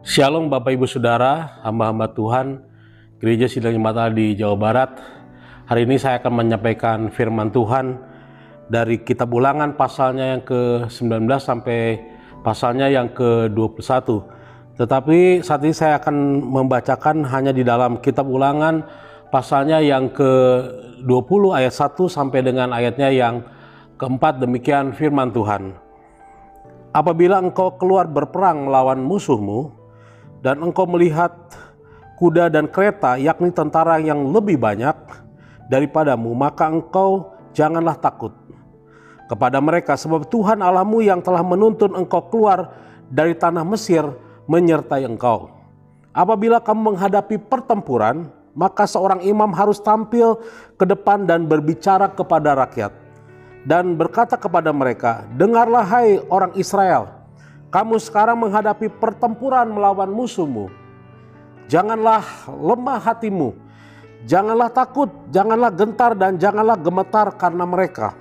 Shalom Bapak Ibu Saudara, hamba-hamba Tuhan, Gereja Sidang Jemaat di Jawa Barat. Hari ini saya akan menyampaikan firman Tuhan dari Kitab Ulangan pasalnya yang ke-19 sampai pasalnya yang ke-21. Tetapi saat ini saya akan membacakan hanya di dalam Kitab Ulangan pasalnya yang ke-20 ayat 1 sampai dengan ayatnya yang ke-4. Demikian firman Tuhan. Apabila engkau keluar berperang melawan musuhmu, dan engkau melihat kuda dan kereta, yakni tentara yang lebih banyak daripadamu, maka engkau janganlah takut kepada mereka, sebab Tuhan Allahmu yang telah menuntun engkau keluar dari tanah Mesir menyertai engkau. Apabila kamu menghadapi pertempuran, maka seorang imam harus tampil ke depan dan berbicara kepada rakyat dan berkata kepada mereka, dengarlah hai orang Israel, kamu sekarang menghadapi pertempuran melawan musuhmu. Janganlah lemah hatimu, janganlah takut, janganlah gentar dan janganlah gemetar karena mereka.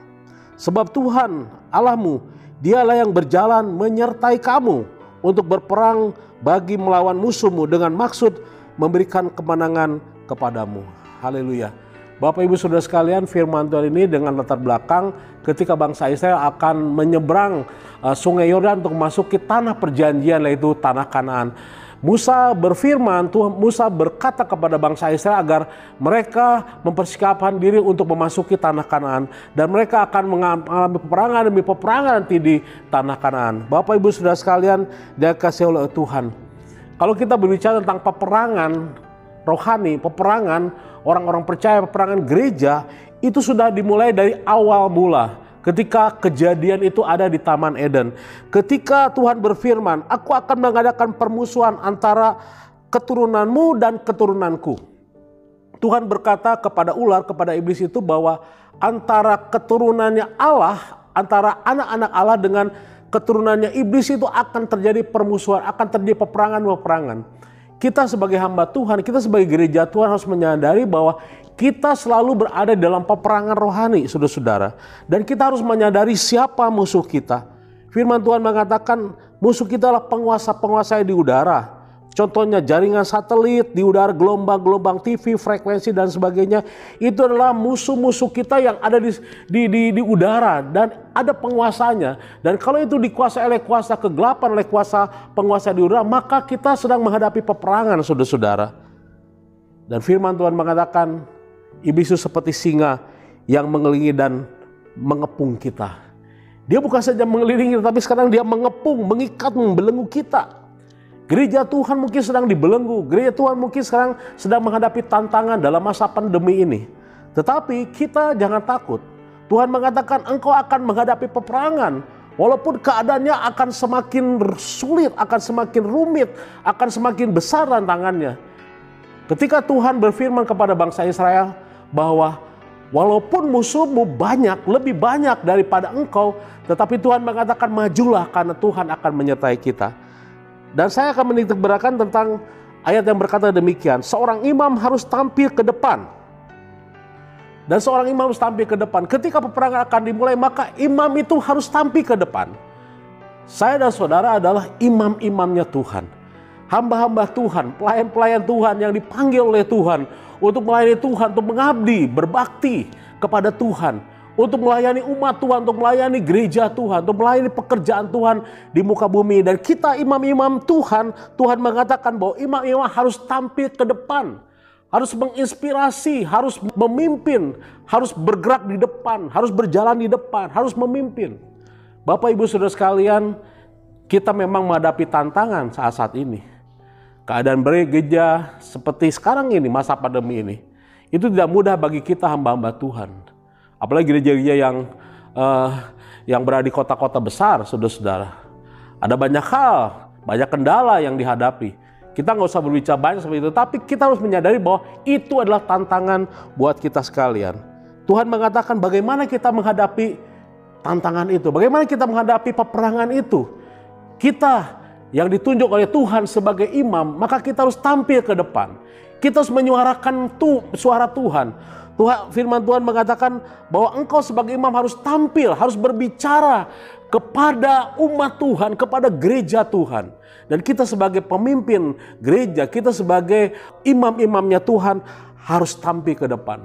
Sebab Tuhan Allahmu, dialah yang berjalan menyertai kamu untuk berperang bagi melawan musuhmu dengan maksud memberikan kemenangan kepadamu. Haleluya. Bapak Ibu Saudara sekalian, firman Tuhan ini dengan latar belakang ketika bangsa Israel akan menyeberang sungai Yordan untuk memasuki tanah perjanjian, yaitu tanah Kanaan. Musa berfirman, Musa berkata kepada bangsa Israel agar mereka mempersiapkan diri untuk memasuki tanah Kanaan, dan mereka akan mengalami peperangan demi peperangan nanti di tanah Kanaan. Bapak Ibu Saudara sekalian, dikasihi oleh Tuhan, kalau kita berbicara tentang peperangan rohani, peperangan orang-orang percaya, peperangan gereja, itu sudah dimulai dari awal mula. Ketika kejadian itu ada di Taman Eden. Ketika Tuhan berfirman, aku akan mengadakan permusuhan antara keturunanmu dan keturunanku. Tuhan berkata kepada ular, kepada iblis itu bahwa antara keturunannya Allah, antara anak-anak Allah dengan keturunannya iblis itu akan terjadi permusuhan, akan terjadi peperangan. Kita sebagai hamba Tuhan, kita sebagai gereja Tuhan harus menyadari bahwa kita selalu berada dalam peperangan rohani, saudara-saudara. Dan kita harus menyadari siapa musuh kita. Firman Tuhan mengatakan musuh kita adalah penguasa-penguasa di udara. Contohnya jaringan satelit di udara, gelombang-gelombang TV, frekuensi dan sebagainya. Itu adalah musuh-musuh kita yang ada di udara dan ada penguasanya. Dan kalau itu dikuasai oleh kuasa kegelapan, oleh kuasa penguasa di udara, maka kita sedang menghadapi peperangan, saudara-saudara. Dan firman Tuhan mengatakan iblis itu seperti singa yang mengelilingi dan mengepung kita. Dia bukan saja mengelilingi, tapi sekarang dia mengepung, mengikat, membelenggu kita. Gereja Tuhan mungkin sedang dibelenggu, gereja Tuhan mungkin sekarang sedang menghadapi tantangan dalam masa pandemi ini. Tetapi kita jangan takut. Tuhan mengatakan engkau akan menghadapi peperangan. Walaupun keadaannya akan semakin sulit, akan semakin rumit, akan semakin besar tantangannya. Ketika Tuhan berfirman kepada bangsa Israel bahwa walaupun musuhmu banyak, lebih banyak daripada engkau, tetapi Tuhan mengatakan majulah karena Tuhan akan menyertai kita. Dan saya akan menitik beratkan tentang ayat yang berkata demikian. Seorang imam harus tampil ke depan. Dan seorang imam harus tampil ke depan. Ketika peperangan akan dimulai, maka imam itu harus tampil ke depan. Saya dan saudara adalah imam-imamnya Tuhan. Hamba-hamba Tuhan, pelayan-pelayan Tuhan yang dipanggil oleh Tuhan untuk melayani Tuhan, untuk mengabdi, berbakti kepada Tuhan. Untuk melayani umat Tuhan, untuk melayani gereja Tuhan, untuk melayani pekerjaan Tuhan di muka bumi. Dan kita imam-imam Tuhan, Tuhan mengatakan bahwa imam-imam harus tampil ke depan. Harus menginspirasi, harus memimpin, harus bergerak di depan, harus berjalan di depan, harus memimpin. Bapak Ibu Saudara sekalian, kita memang menghadapi tantangan saat-saat ini. Keadaan gereja seperti sekarang ini, masa pandemi ini, itu tidak mudah bagi kita hamba-hamba Tuhan. Apalagi gereja-gereja yang berada di kota-kota besar, saudara-saudara. Ada banyak hal, banyak kendala yang dihadapi. Kita nggak usah berbicara banyak seperti itu, tapi kita harus menyadari bahwa itu adalah tantangan buat kita sekalian. Tuhan mengatakan bagaimana kita menghadapi tantangan itu, bagaimana kita menghadapi peperangan itu. Kita yang ditunjuk oleh Tuhan sebagai imam, maka kita harus tampil ke depan. Kita harus menyuarakan suara Tuhan. Firman Tuhan mengatakan bahwa engkau sebagai imam harus tampil, harus berbicara kepada umat Tuhan, kepada gereja Tuhan. Dan kita sebagai pemimpin gereja, kita sebagai imam-imamnya Tuhan harus tampil ke depan.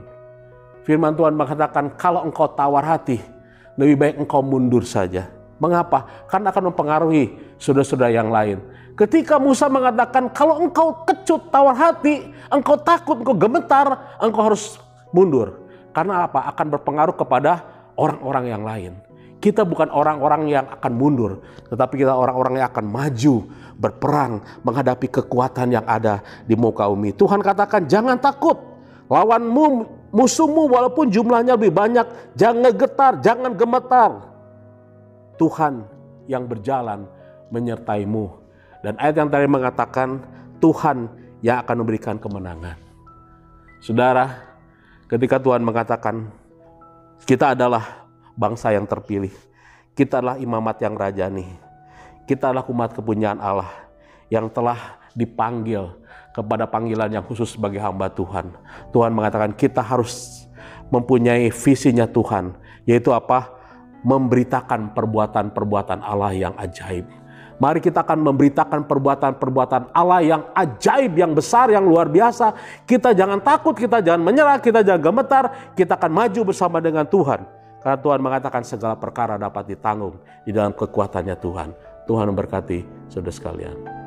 Firman Tuhan mengatakan kalau engkau tawar hati, lebih baik engkau mundur saja. Mengapa? Karena akan mempengaruhi saudara-saudara yang lain. Ketika Musa mengatakan kalau engkau kecut, tawar hati, engkau takut, engkau gemetar, engkau harus mundur. Karena apa? Akan berpengaruh kepada orang-orang yang lain. Kita bukan orang-orang yang akan mundur, tetapi kita orang-orang yang akan maju, berperang, menghadapi kekuatan yang ada di muka bumi. Tuhan katakan jangan takut, lawanmu, musuhmu walaupun jumlahnya lebih banyak, jangan getar, jangan gemetar. Tuhan yang berjalan menyertaimu. Dan ayat yang tadi mengatakan Tuhan yang akan memberikan kemenangan. Saudara, ketika Tuhan mengatakan kita adalah bangsa yang terpilih, kita adalah imamat yang rajani, kita adalah umat kepunyaan Allah yang telah dipanggil kepada panggilan yang khusus sebagai hamba Tuhan. Tuhan mengatakan kita harus mempunyai visinya Tuhan, yaitu apa? Memberitakan perbuatan-perbuatan Allah yang ajaib. Mari kita akan memberitakan perbuatan-perbuatan Allah yang ajaib, yang besar, yang luar biasa. Kita jangan takut, kita jangan menyerah, kita jangan gemetar. Kita akan maju bersama dengan Tuhan. Karena Tuhan mengatakan segala perkara dapat ditanggung di dalam kekuatannya Tuhan. Tuhan memberkati saudara sekalian.